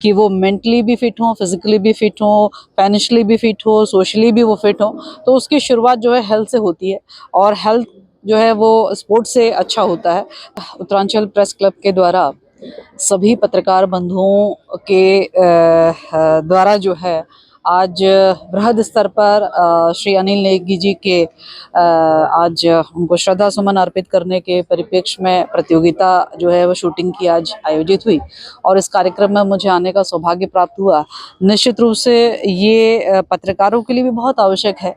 कि वो मेंटली भी फिट हों, फिजिकली भी फिट हों, फाइनेंशियली भी फिट हो, सोशली भी वो फिट हों। तो उसकी शुरुआत जो है हेल्थ से होती है और हेल्थ जो है वो स्पोर्ट्स से अच्छा होता है। उत्तरांचल प्रेस क्लब के द्वारा सभी पत्रकार बंधुओं के द्वारा जो है आज बृहद स्तर पर श्री अनिल नेगी जी के आज उनको श्रद्धा सुमन अर्पित करने के परिप्रेक्ष्य में प्रतियोगिता जो है वो शूटिंग की आज आयोजित हुई और इस कार्यक्रम में मुझे आने का सौभाग्य प्राप्त हुआ। निश्चित रूप से ये पत्रकारों के लिए भी बहुत आवश्यक है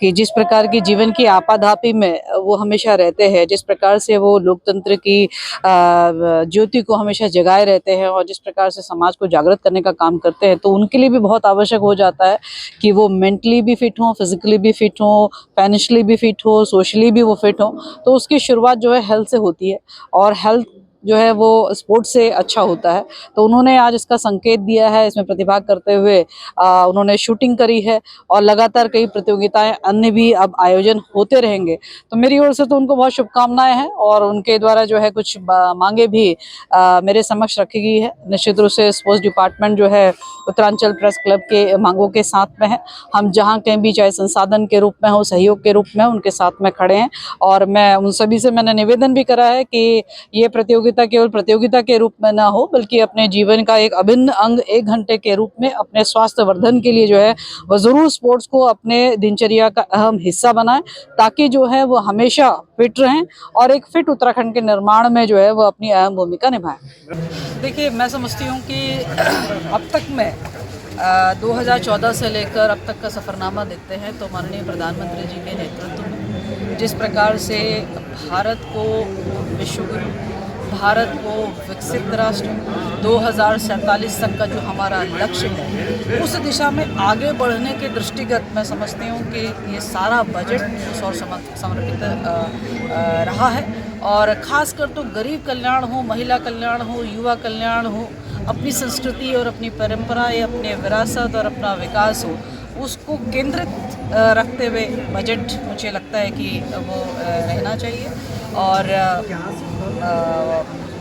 कि जिस प्रकार की जीवन की आपाधापी में वो हमेशा रहते हैं, जिस प्रकार से वो लोकतंत्र की ज्योति को हमेशा जगाए रहते हैं और जिस प्रकार से समाज को जागृत करने का काम करते हैं, तो उनके लिए भी बहुत आवश्यक हो जाता है कि वो मेंटली भी फिट हों, फिजिकली भी फिट हों, फाइनेंशियली भी फिट हो, सोशली भी वो फिट हों। तो उसकी शुरुआत जो है हेल्थ से होती है और हेल्थ जो है वो स्पोर्ट्स से अच्छा होता है। तो उन्होंने आज इसका संकेत दिया है, इसमें प्रतिभाग करते हुए उन्होंने शूटिंग करी है और लगातार कई प्रतियोगिताएं अन्य भी अब आयोजन होते रहेंगे। तो मेरी ओर से तो उनको बहुत शुभकामनाएं हैं और उनके द्वारा जो है कुछ मांगे भी मेरे समक्ष रखी गई है। निश्चित रूप से स्पोर्ट्स डिपार्टमेंट जो है उत्तरांचल प्रेस क्लब के मांगों के साथ में है। हम जहाँ कहीं भी चाहे संसाधन के रूप में हो, सहयोग के रूप में उनके साथ में खड़े हैं और मैं उन सभी से मैंने निवेदन भी करा है कि ये प्रतियोगिता केवल प्रतियोगिता के रूप में ना हो बल्कि अपने जीवन का एक अभिन्न अंग 1 घंटे के रूप में अपने स्वास्थ्य वर्धन के लिए जो है वह जरूर स्पोर्ट्स को अपने दिनचर्या का अहम हिस्सा बनाएं ताकि जो है वो हमेशा फिट रहें और एक फिट उत्तराखंड के निर्माण में जो है वो अपनी अहम भूमिका निभाएं। देखिए, मैं समझती हूँ कि अब तक मैं 2014 से लेकर अब तक का सफ़रनामा देखते हैं तो माननीय प्रधानमंत्री जी के नेतृत्व में जिस प्रकार से भारत को विश्वगुरु, भारत को विकसित राष्ट्र 2047 तक का जो हमारा लक्ष्य है उस दिशा में आगे बढ़ने के दृष्टिगत मैं समझती हूँ कि ये सारा बजट उस और समर्पित रहा है और ख़ासकर तो गरीब कल्याण हो, महिला कल्याण हो, युवा कल्याण हो, अपनी संस्कृति और अपनी परंपरा या अपने विरासत और अपना विकास हो उसको केंद्रित रखते हुए बजट मुझे लगता है कि वो रहना चाहिए और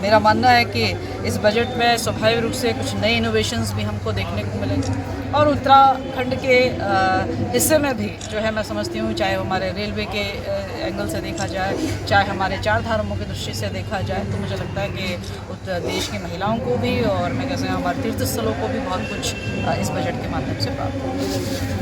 मेरा मानना है कि इस बजट में स्वाभाविक रूप से कुछ नए इनोवेशंस भी हमको देखने को मिलेंगे और उत्तराखंड के हिस्से में भी जो है मैं समझती हूँ चाहे हमारे रेलवे के एंगल से देखा जाए, चाहे हमारे चार धामों की दृष्टि से देखा जाए तो मुझे लगता है कि देश की महिलाओं को भी और मैं कैसे हमारे तीर्थ स्थलों को भी बहुत कुछ इस बजट के माध्यम से प्राप्त होगा।